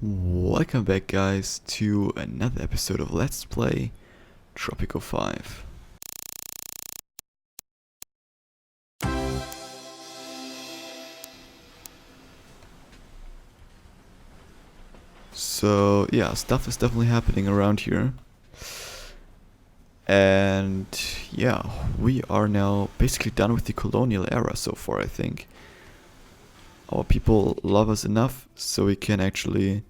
Welcome back, guys, to another episode of Let's Play Tropico 5. So yeah, stuff is definitely happening around here. And yeah, we are now basically done with the colonial era so far, I think. Our people love us enough so we can actually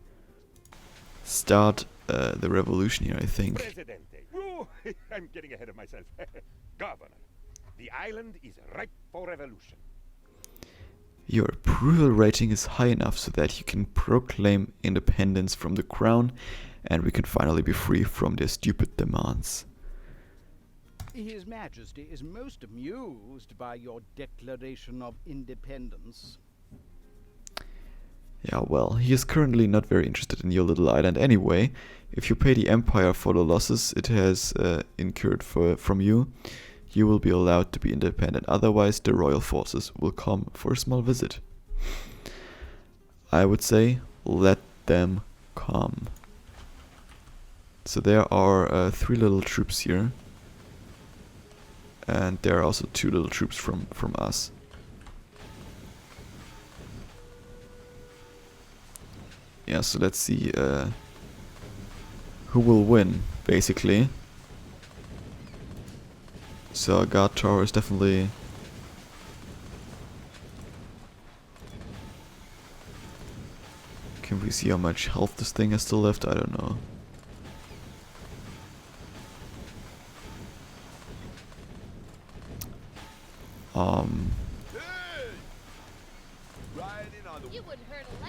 start the revolution here, I think. Presidente. Oh, I'm getting ahead of myself. Governor, the island is ripe for revolution. Your approval rating is high enough so that you can proclaim independence from the crown and we can finally be free from their stupid demands. His Majesty is most amused by your declaration of independence. Yeah, well, he is currently not very interested in your little island anyway. If you pay the Empire for the losses it has incurred from you, you will be allowed to be independent. Otherwise, the royal forces will come for a small visit. I would say, let them come. So there are 3 little troops here. And there are also 2 little troops from us. Yeah, so let's see who will win, basically. So our guard tower is definitely... Can we see how much health this thing has still left? I don't know.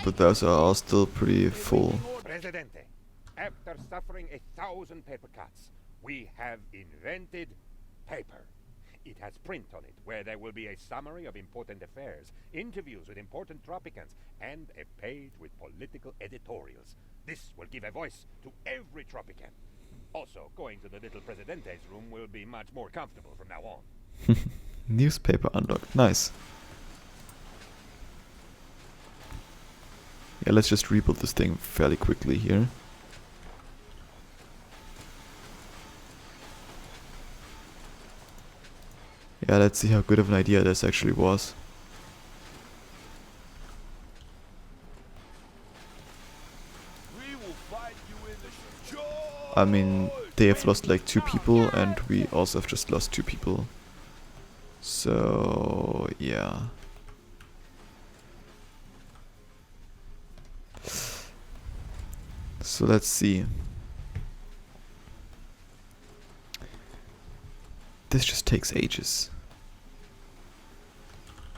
But those are all still pretty full. Presidente, after suffering 1,000 paper cuts, we have invented paper. It has print on it, where there will be a summary of important affairs, interviews with important Tropicans, and a page with political editorials. This will give a voice to every Tropican. Also, going to the little Presidente's room will be much more comfortable from now on. Newspaper unlocked. Nice. Yeah, let's just rebuild this thing fairly quickly here. Yeah, let's see how good of an idea this actually was. I mean, they have lost like 2 people and we also have just lost 2 people. So, yeah. So let's see. This just takes ages.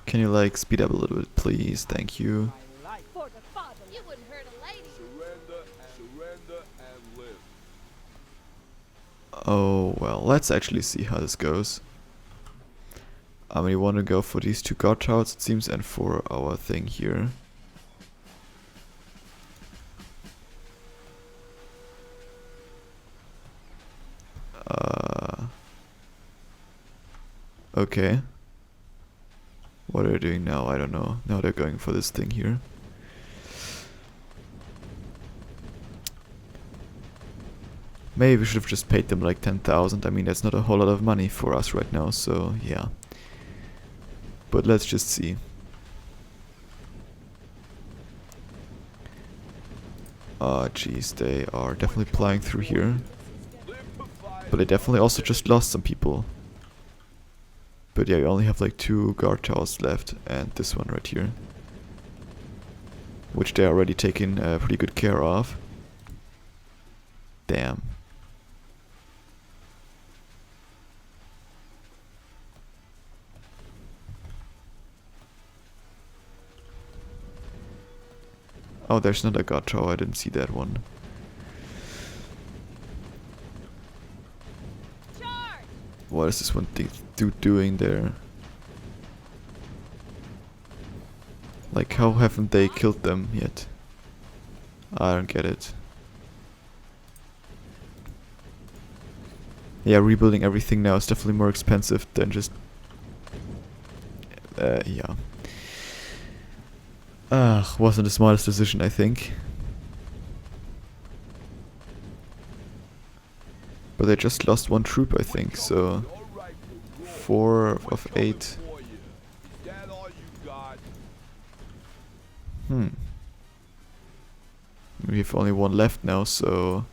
Can you like speed up a little bit, please? Thank you. For the father, you wouldn't hurt a lady. Surrender and live. Oh, well, let's actually see how this goes. We want to go for these 2 guard towers, it seems, and for our thing here. Okay. What are they doing now? I don't know. Now they're going for this thing here. Maybe we should have just paid them like 10,000. I mean, that's not a whole lot of money for us right now, so yeah. But let's just see. Ah, jeez, they are definitely plying through here. But they definitely also just lost some people. But yeah, we only have like 2 guard towers left and this one right here. Which they're already taking pretty good care of. Damn. Oh, there's another guard tower, I didn't see that one. What is this one dude doing there? Like, how haven't they killed them yet? I don't get it. Yeah, rebuilding everything now is definitely more expensive than just... yeah. Wasn't the smartest decision, I think. But they just lost 1 troop, I think, so 4 of 8. We have only 1 left now, so...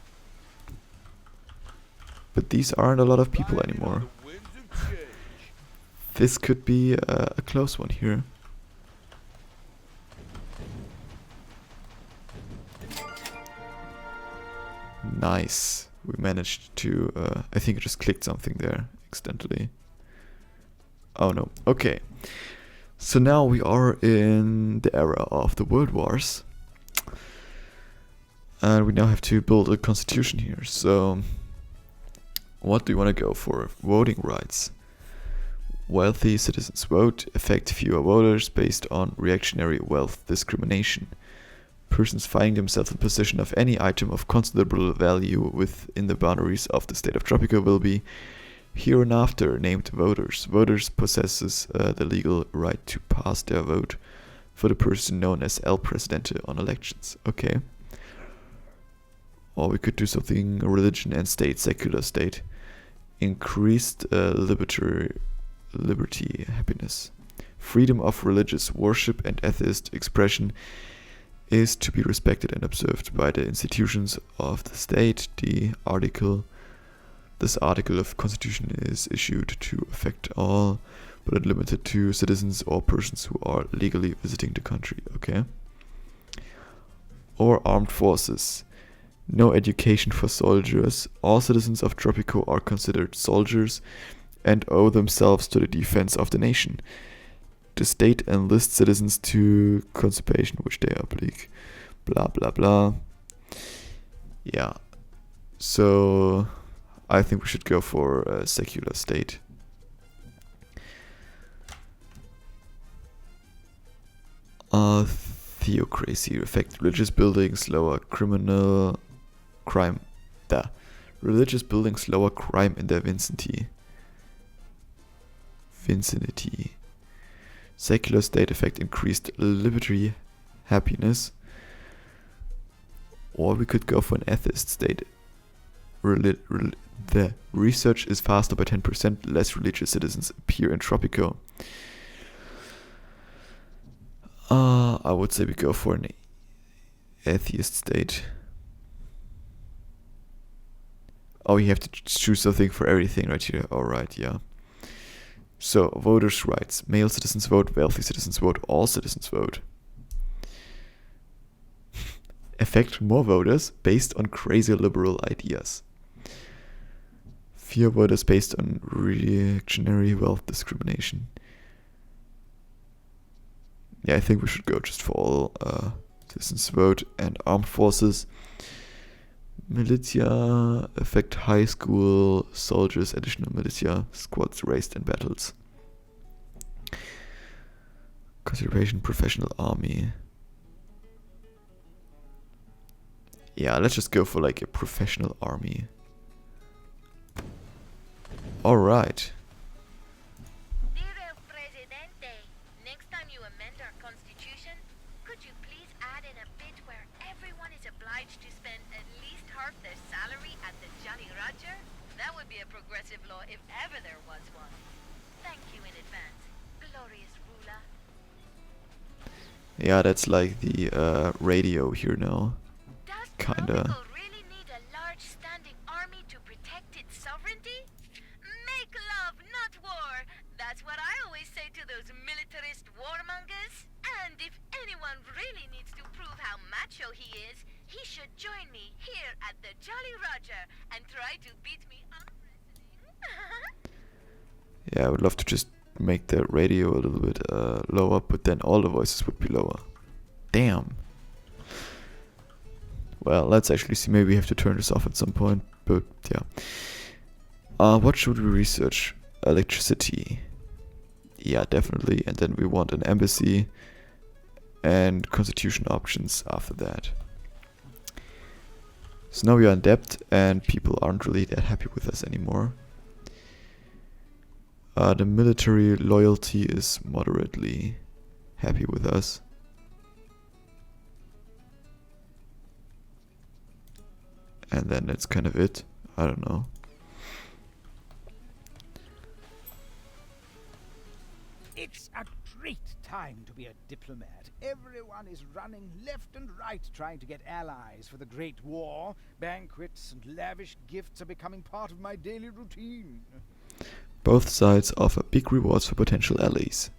But these aren't a lot of people anymore. This could be a close one here. Nice. We managed to... I think I just clicked something there accidentally. Oh no. Okay. So now we are in the era of the World Wars. And we now have to build a constitution here. So what do you want to go for? Voting rights. Wealthy citizens vote, affect fewer voters based on reactionary wealth discrimination. Persons finding themselves in possession of any item of considerable value within the boundaries of the state of Tropico will be hereinafter named voters. Voters possesses the legal right to pass their vote for the person known as El Presidente on elections. Okay. Or we could do something religion and state, secular state. Increased liberty, happiness. Freedom of religious worship and atheist expression is to be respected and observed by the institutions of the state. This article of constitution is issued to affect all, but not limited to citizens or persons who are legally visiting the country. Okay. Or armed forces. No education for soldiers. All citizens of Tropico are considered soldiers and owe themselves to the defense of the nation. The state enlists citizens to conservation which they oblige. Blah blah blah. Yeah. So I think we should go for a secular state. Theocracy. Affect religious buildings, lower criminal crime. Religious buildings lower crime in their vicinity. Secular state effect increased liberty, happiness. Or we could go for an atheist state. The research is faster by 10%, less religious citizens appear in Tropico. I would say we go for an atheist state. Oh, you have to choose something for everything right here. Alright, yeah. So, voters' rights. Male citizens vote, wealthy citizens vote, all citizens vote. Affect more voters based on crazy liberal ideas. Fewer voters based on reactionary wealth discrimination. Yeah, I think we should go just for all citizens vote. And armed forces. Militia, affect high school soldiers, additional militia, squads raised in battles. Consideration, professional army. Yeah, let's just go for like a professional army. Alright. Dear El Presidente, next time you amend our constitution, could you please add in a bit where everyone is obliged to spend at least half their salary at the Jolly Roger? That would be a progressive law if ever there was one. Thank you in advance, glorious ruler. Yeah, that's like the radio here now. Does Kinda. Tropico really need a large standing army to protect its sovereignty? Make love, not war. That's what I always say to those militarist warmongers. And if anyone really needs to prove how macho he is, he should join me here at the Jolly Roger and try to beat me arm wrestling. Yeah, I would love to just make the radio a little bit lower, but then all the voices would be lower. Damn. Well, let's actually see. Maybe we have to turn this off at some point, but yeah. What should we research? Electricity. Yeah, definitely. And then we want an embassy and constitution options after that. So now we are in debt and people aren't really that happy with us anymore. The military loyalty is moderately happy with us. And then that's kind of it. I don't know. time to be a diplomat. Everyone is running left and right trying to get allies for the Great War. Banquets and lavish gifts are becoming part of my daily routine. Both sides offer big rewards for potential allies.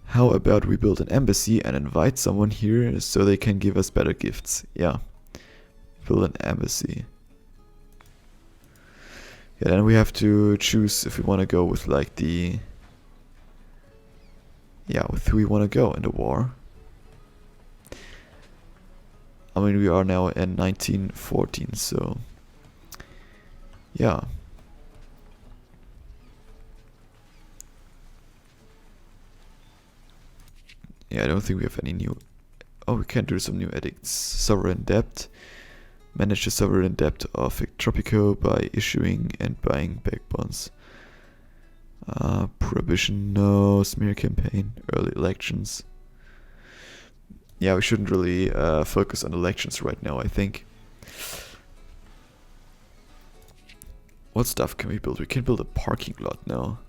How about we build an embassy and invite someone here so they can give us better gifts? Yeah. Build an embassy. Yeah, then we have to choose if we want to go with like the... Yeah, with who we want to go in the war. I mean, we are now in 1914, so... Yeah. Yeah, I don't think we have any new... Oh, we can do some new edicts. Sovereign debt. Manage the sovereign debt of Tropico by issuing and buying back bonds. Prohibition, no. Smear campaign. Early elections. Yeah, we shouldn't really focus on elections right now, I think. What stuff can we build? We can build a parking lot now.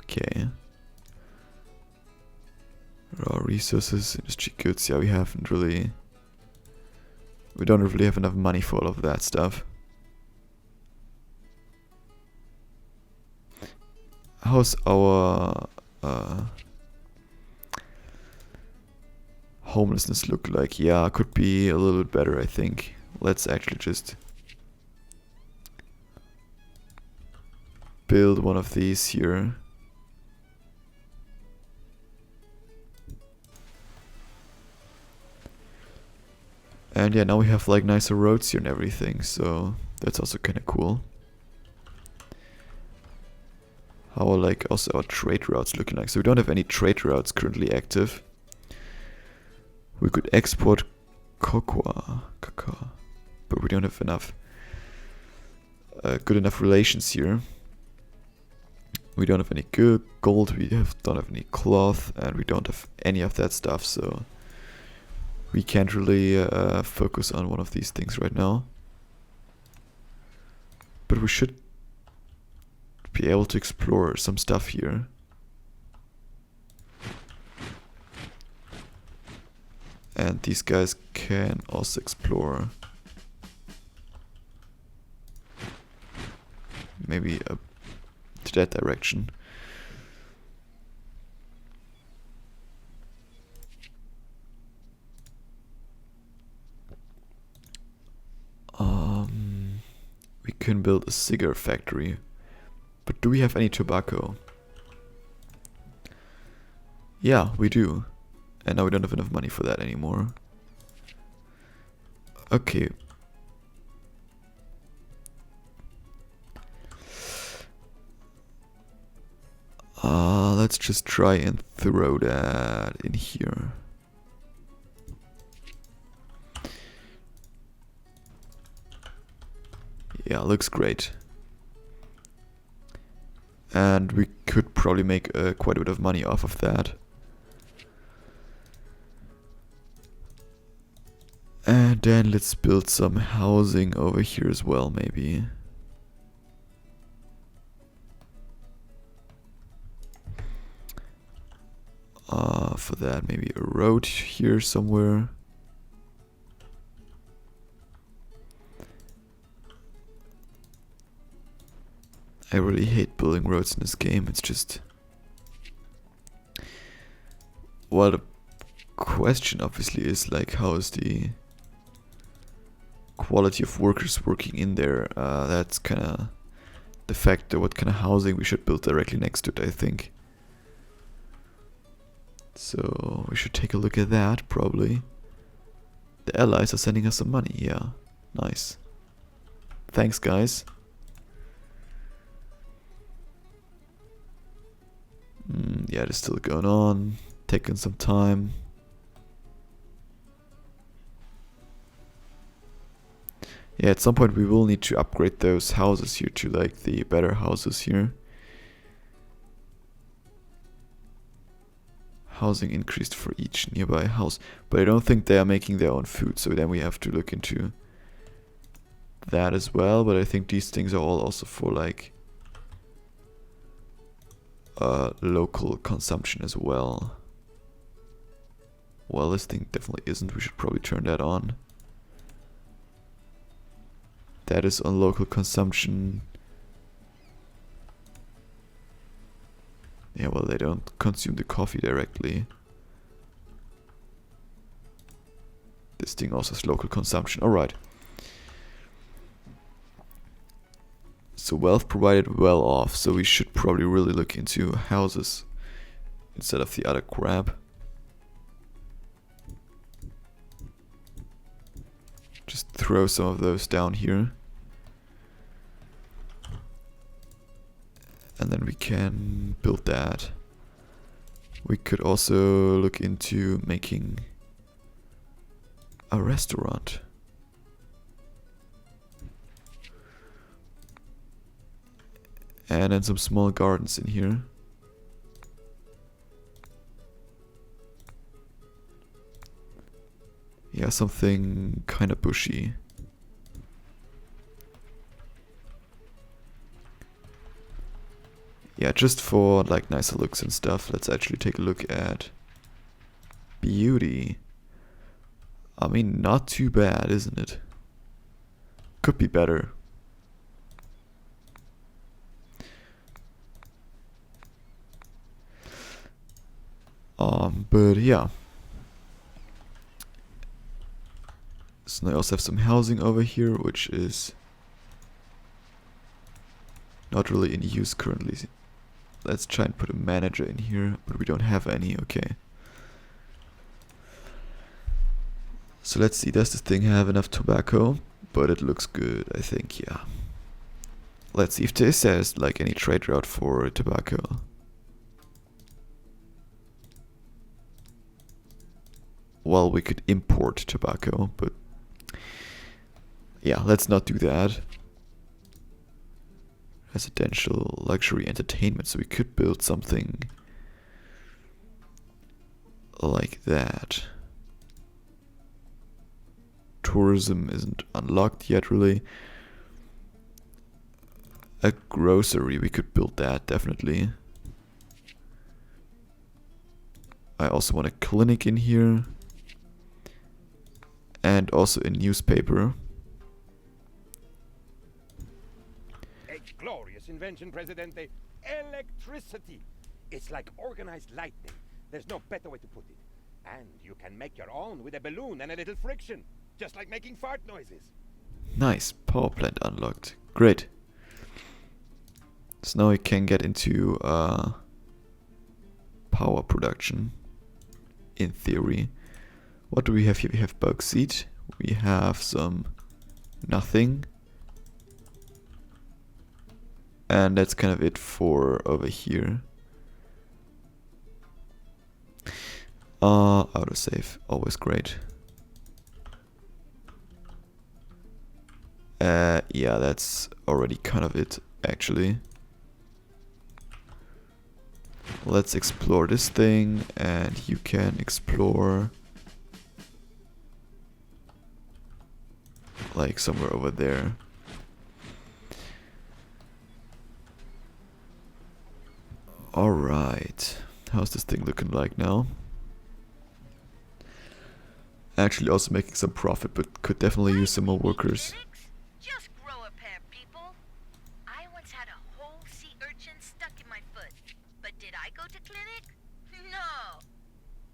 Okay. Raw resources, industry goods, yeah, we don't really have enough money for all of that stuff. How's our homelessness look like? Yeah, could be a little bit better, I think. Let's actually just build one of these here. And yeah, now we have like nicer roads here and everything, so that's also kind of cool. How are like also our trade routes looking like? So we don't have any trade routes currently active. We could export cocoa, but we don't have enough good enough relations here. We don't have any good gold, don't have any cloth, and we don't have any of that stuff, so we can't really focus on one of these things right now. But we should be able to explore some stuff here. And these guys can also explore. Maybe to that direction. We can build a cigar factory. But do we have any tobacco? Yeah, we do. And now we don't have enough money for that anymore. Okay. Let's just try and throw that in here. Yeah, looks great. And we could probably make quite a bit of money off of that. And then let's build some housing over here as well, maybe. For that, maybe a road here somewhere. I really hate building roads in this game. It's just... Well, the question obviously is like, how is the quality of workers working in there? That's kind of the factor. What kind of housing we should build directly next to it, I think. So we should take a look at that, probably. The allies are sending us some money, yeah. Nice. Thanks, guys. Yeah, it's still going on. Taking some time. Yeah, at some point we will need to upgrade those houses here to like the better houses here. Housing increased for each nearby house. But I don't think they are making their own food, so then we have to look into that as well. But I think these things are all also for like local consumption as well. Well, this thing definitely isn't. We should probably turn that on. That is on local consumption. Yeah, well, they don't consume the coffee directly. This thing also has local consumption. Alright. So wealth provided, well off. So we should probably really look into houses instead of the other crap. Just throw some of those down here. And then we can build that. We could also look into making a restaurant. And then some small gardens in here. Yeah, something kind of bushy. Yeah, just for like nicer looks and stuff. Let's actually take a look at beauty. I mean, not too bad, isn't it? Could be better. But yeah. So I also have some housing over here, which is not really in use currently. Let's try and put a manager in here, but we don't have any. Okay. So let's see, does this thing have enough tobacco? But it looks good, I think, yeah. Let's see if this has like any trade route for tobacco. Well, we could import tobacco, but yeah, let's not do that. Residential, luxury, entertainment, so we could build something like that. Tourism isn't unlocked yet, really. A grocery, we could build that, definitely. I also want a clinic in here. And also a newspaper. A glorious invention, Presidente. Electricity. It's like organized lightning. There's no better way to put it. And you can make your own with a balloon and a little friction. Just like making fart noises. Nice. Power plant unlocked. Great. So now we can get into power production. In theory. What do we have here? We have bauxite. We have some nothing. And that's kind of it for over here. Autosave. Always great. Yeah, that's already kind of it, actually. Let's explore this thing, and you can explore like somewhere over there. Alright, how's this thing looking like now? Actually also making some profit, but could definitely use some more workers. Just grow a pair, people. I once had a whole sea urchin stuck in my foot. But did I go to clinic? No.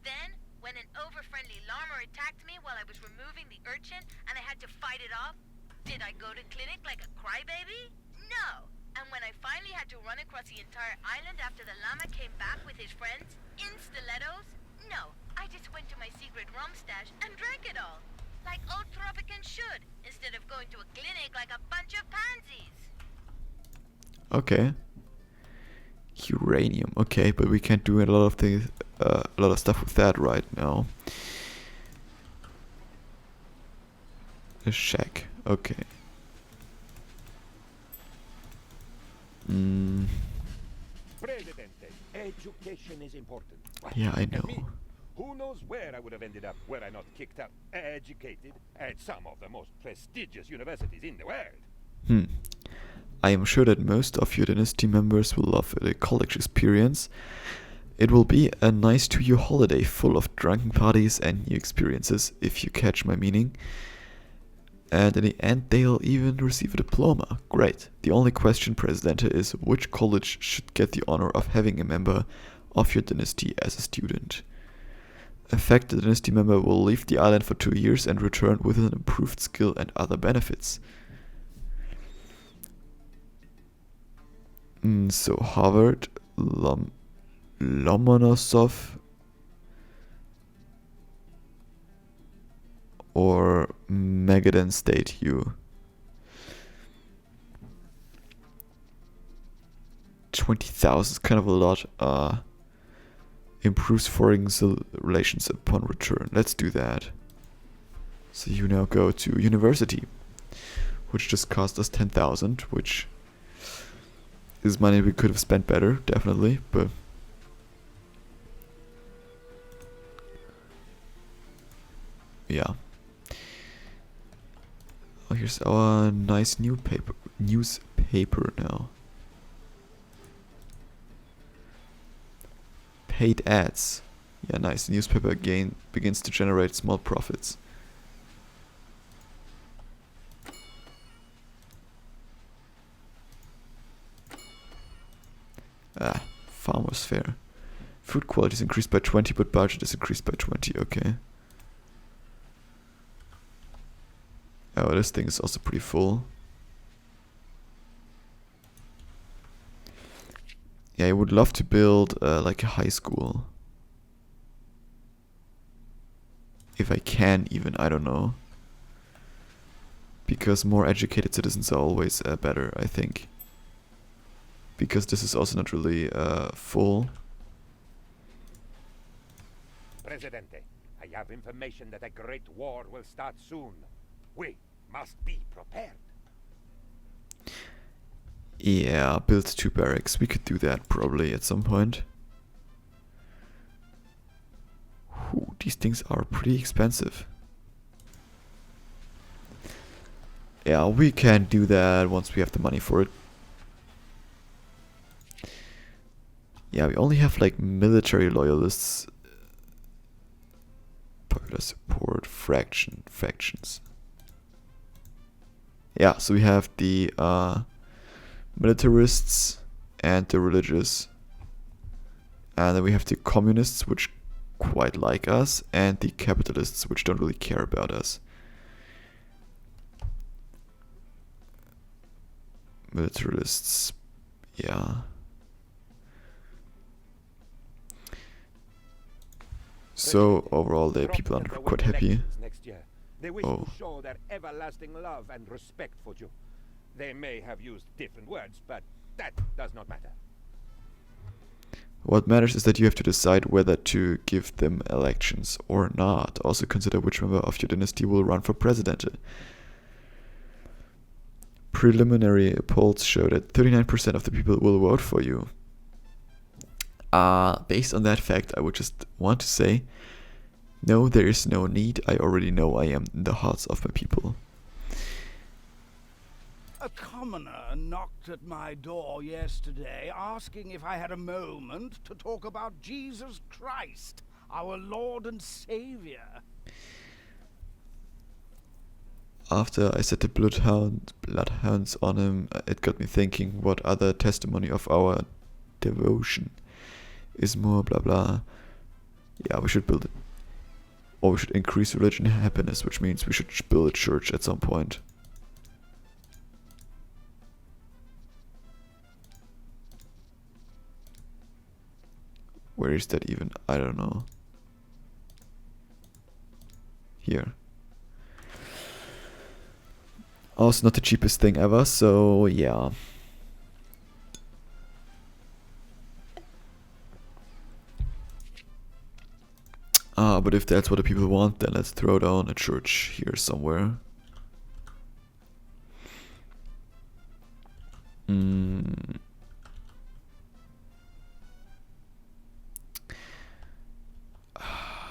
Then, when an over-friendly llama attacked me while I was removing the urchin and I had to fight it off, did I go to clinic like a crybaby? No. And when I finally had to run across the entire island after the llama came back with his friends in stilettos? No. I just went to my secret rum stash and drank it all. Like old Tropican should, instead of going to a clinic like a bunch of pansies. Okay. Uranium. Okay, but we can't do a lot of things, a lot of stuff with that right now. A shack. Okay. Presidente, education is important. Yeah, I Look at know. me. Who knows where I would have ended up were I not kicked out, educated at some of the most prestigious universities in the world. I am sure that most of your dynasty members will love the college experience. It will be a nice 2-year holiday full of drunken parties and new experiences, if you catch my meaning. And in the end, they'll even receive a diploma. Great. The only question, Presidente, is which college should get the honor of having a member of your dynasty as a student? Affected dynasty member will leave the island for 2 years and return with an improved skill and other benefits. So Harvard, Lomonosov, or Magadan State U. 20,000 is kind of a lot. Improves foreign relations upon return. Let's do that. So you now go to university, which just cost us 10,000, which is money we could have spent better, definitely, but yeah. Oh, here's our nice newspaper now. Paid ads. Yeah, nice. The newspaper again begins to generate small profits. Farmers fair. Food quality is increased by 20, but budget is increased by 20. Okay. Oh, this thing is also pretty full. Yeah, I would love to build like a high school. If I can even, I don't know. Because more educated citizens are always better, I think. Because this is also not really full. Presidente, I have information that a great war will start soon. We must be prepared. Yeah, build 2 barracks. We could do that probably at some point. Ooh, these things are pretty expensive. Yeah, we can do that once we have the money for it. Yeah, we only have like military loyalists. Popular support, factions. Yeah, so we have the militarists and the religious, and then we have the communists, which quite like us, and the capitalists, which don't really care about us. Militarists, yeah. So overall, the people are quite happy. Next year. They wish to show their everlasting love and respect for you. They may have used different words, but that does not matter. What matters is that you have to decide whether to give them elections or not. Also consider which member of your dynasty will run for president. Preliminary polls show that 39% of the people will vote for you. Based on that fact, I would just want to say, no, there is no need. I already know I am in the hearts of my people. A commoner knocked at my door yesterday, asking if I had a moment to talk about Jesus Christ, our Lord and Savior. After I set the bloodhounds on him, it got me thinking what other testimony of our devotion is more blah blah. Yeah, we should build it. Or we should increase religion and happiness, which means we should build a church at some point. Where is that even? I don't know. Here. Also not the cheapest thing ever, so yeah. But if that's what the people want, then let's throw down a church here somewhere.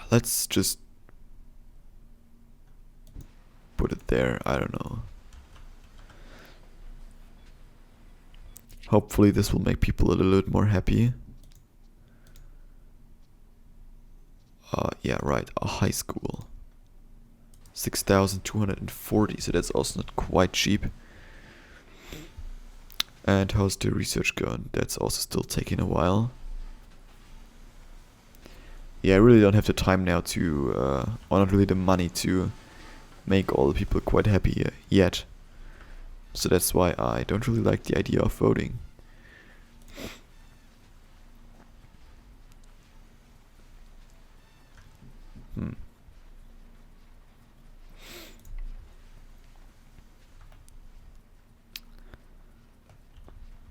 Let's just put it there, I don't know. Hopefully this will make people a little bit more happy. Yeah, right, a high school. 6,240, so that's also not quite cheap. And how's the research going? That's also still taking a while. Yeah, I really don't have the time now to, or not really the money to make all the people quite happy yet. So that's why I don't really like the idea of voting.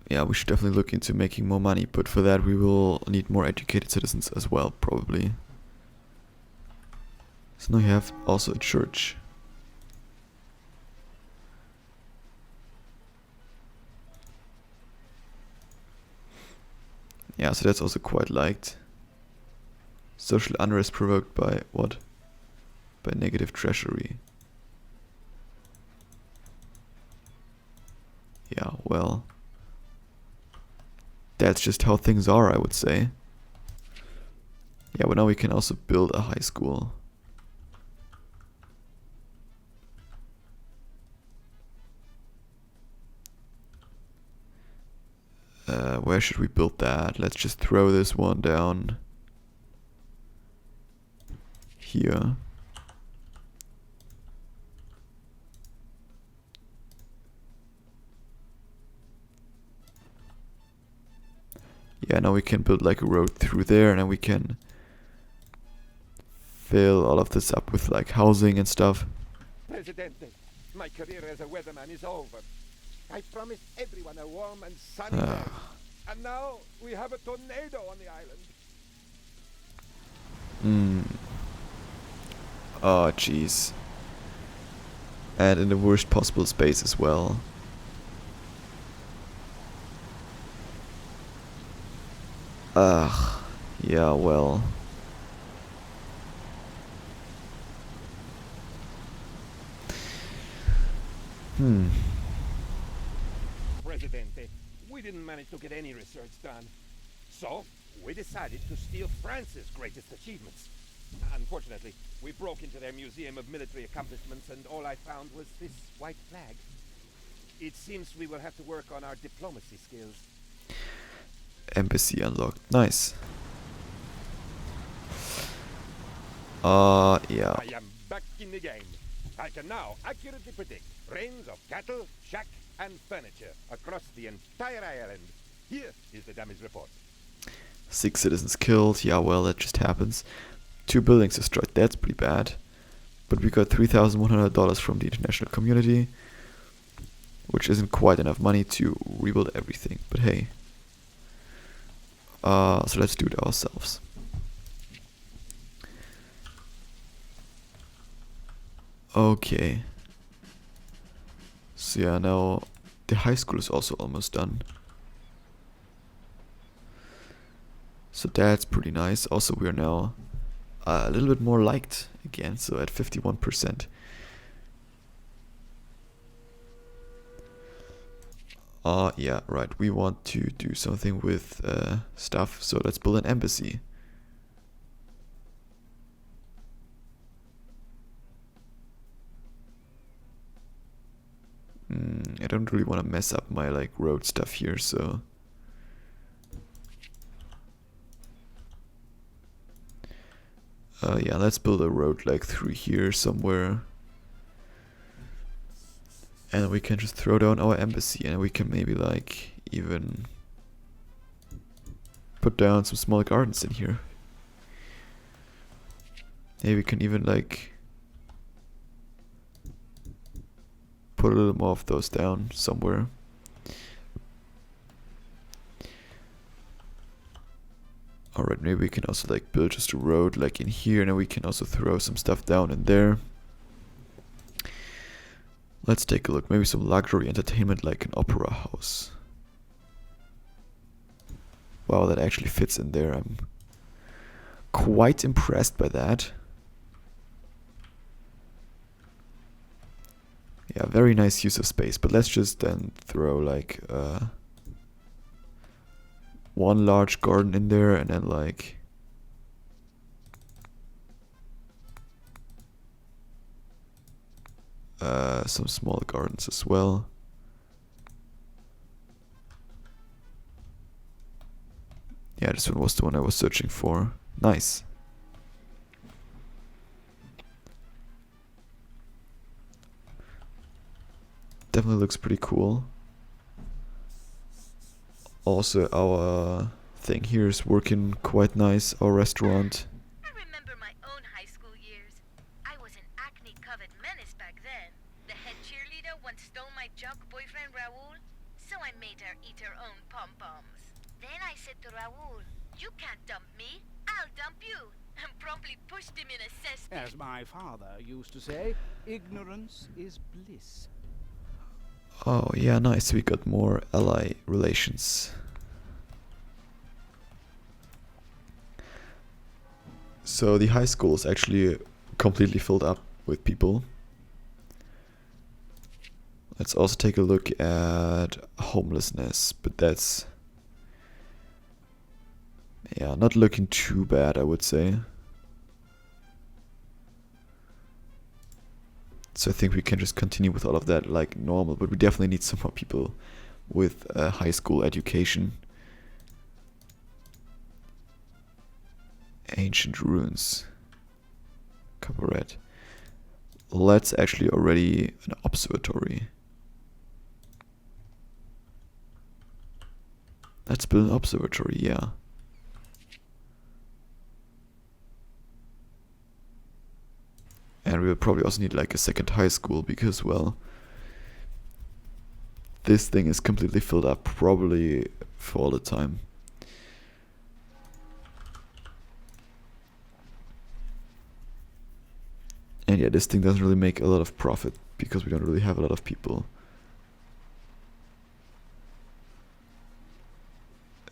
Yeah, we should definitely look into making more money, but for that we will need more educated citizens as well, probably. So now you have also a church. Yeah, so that's also quite liked. Social unrest provoked by what? By negative treasury. Yeah, well, that's just how things are, I would say. Yeah, but now we can also build a high school. Where should we build that? Let's just throw this one down here. Yeah, now we can build like a road through there, and then we can fill all of this up with like housing and stuff. Presidente, my career as a weatherman is over. I promised everyone a warm and sunny day. And now we have a tornado on the island. Oh, jeez. And in the worst possible space as well. Ugh. Yeah, well. Presidente, we didn't manage to get any research done. So, we decided to steal France's greatest achievements. Unfortunately, we broke into their museum of military accomplishments and all I found was this white flag. It seems we will have to work on our diplomacy skills. Embassy unlocked. Nice. Yeah. I am back in the game. I can now accurately predict rains of cattle, shack, and furniture across the entire island. Here is the damage report. 6 citizens killed. Yeah, well, that just happens. 2 buildings destroyed. That's pretty bad. But we got $3,100 from the international community, which isn't quite enough money to rebuild everything. But hey. So let's do it ourselves. Okay. So yeah, now the high school is also almost done. So that's pretty nice. Also, we are now a little bit more liked again, so at 51%. Yeah, right. We want to do something with stuff, so let's build an embassy. I don't really want to mess up my like road stuff here, so yeah, let's build a road like through here somewhere. And we can just throw down our embassy, and we can maybe like even put down some small gardens in here. Maybe we can even like put a little more of those down somewhere. Alright, maybe we can also like build just a road like in here, and then we can also throw some stuff down in there. Let's take a look. Maybe some luxury entertainment like an opera house. Wow, that actually fits in there. I'm quite impressed by that. Yeah, very nice use of space. But let's just then throw like one large garden in there, and then like some small gardens as well. Yeah, this one was the one I was searching for. Nice. Definitely looks pretty cool. Also, our thing here is working quite nice, our restaurant. I remember my own high school years. I was an acne-covered menace back then. The head cheerleader once stole my jock boyfriend Raoul, so I made her eat her own pom-poms. Then I said to Raoul, "You can't dump me, I'll dump you," and promptly pushed him in a cesspit. As my father used to say, ignorance is bliss. Oh yeah, nice, we got more ally relations. So the high school is actually completely filled up with people. Let's also take a look at homelessness, but that's, yeah, not looking too bad, I would say. So I think we can just continue with all of that like normal, but we definitely need some more people with high school education. Ancient ruins. Copper red. Let's actually already an observatory. Let's build an observatory, yeah. And we will probably also need like a second high school because, well, this thing is completely filled up probably for all the time. And yeah, this thing doesn't really make a lot of profit because we don't really have a lot of people.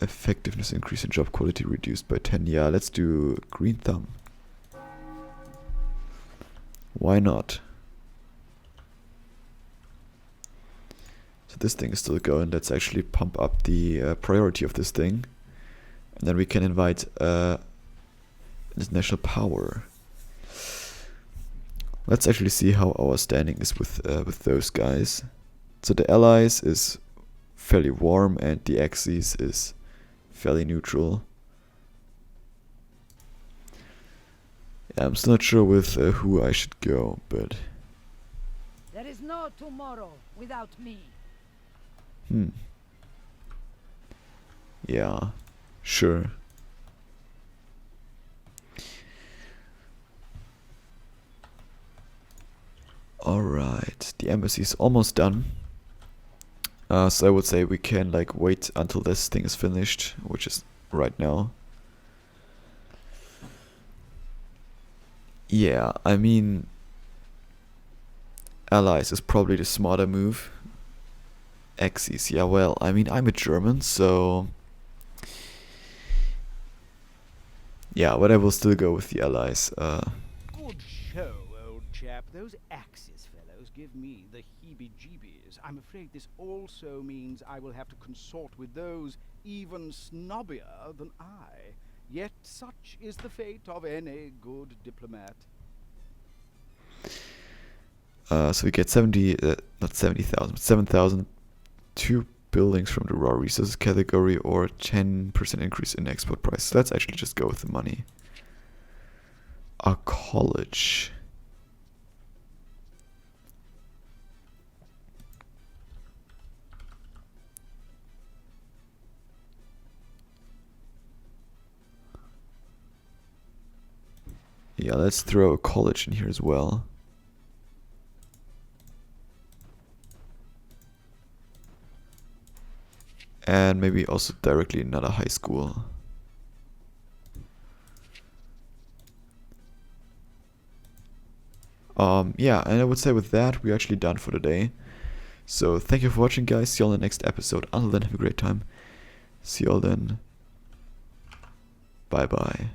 Effectiveness increase and job quality reduced by 10. Yeah, let's do green thumb. Why not? So this thing is still going. Let's actually pump up the priority of this thing. And then we can invite international power. Let's actually see how our standing is with those guys. So the allies is fairly warm and the axis is fairly neutral. Yeah, I'm still not sure with who I should go, but... There is no tomorrow without me. Yeah, sure. Alright, the embassy is almost done. So I would say we can like wait until this thing is finished, which is right now. Yeah, I mean, allies is probably the smarter move. Axis, yeah, well, I mean, I'm a German, so... yeah, but I will still go with the allies. Good show, old chap. Those Axis fellows give me the heebie-jeebies. I'm afraid this also means I will have to consort with those even snobbier than I. Yet such is the fate of any good diplomat. So we get 70, not 70,000, but 7,000, 2 buildings from the raw resources category, or 10% increase in export price. So let's actually just go with the money. A college. Yeah, let's throw a college in here as well. And maybe also directly another high school. Yeah, and I would say with that, we're actually done for today. So thank you for watching, guys. See you all in the next episode. Until then, have a great time. See you all then. Bye bye.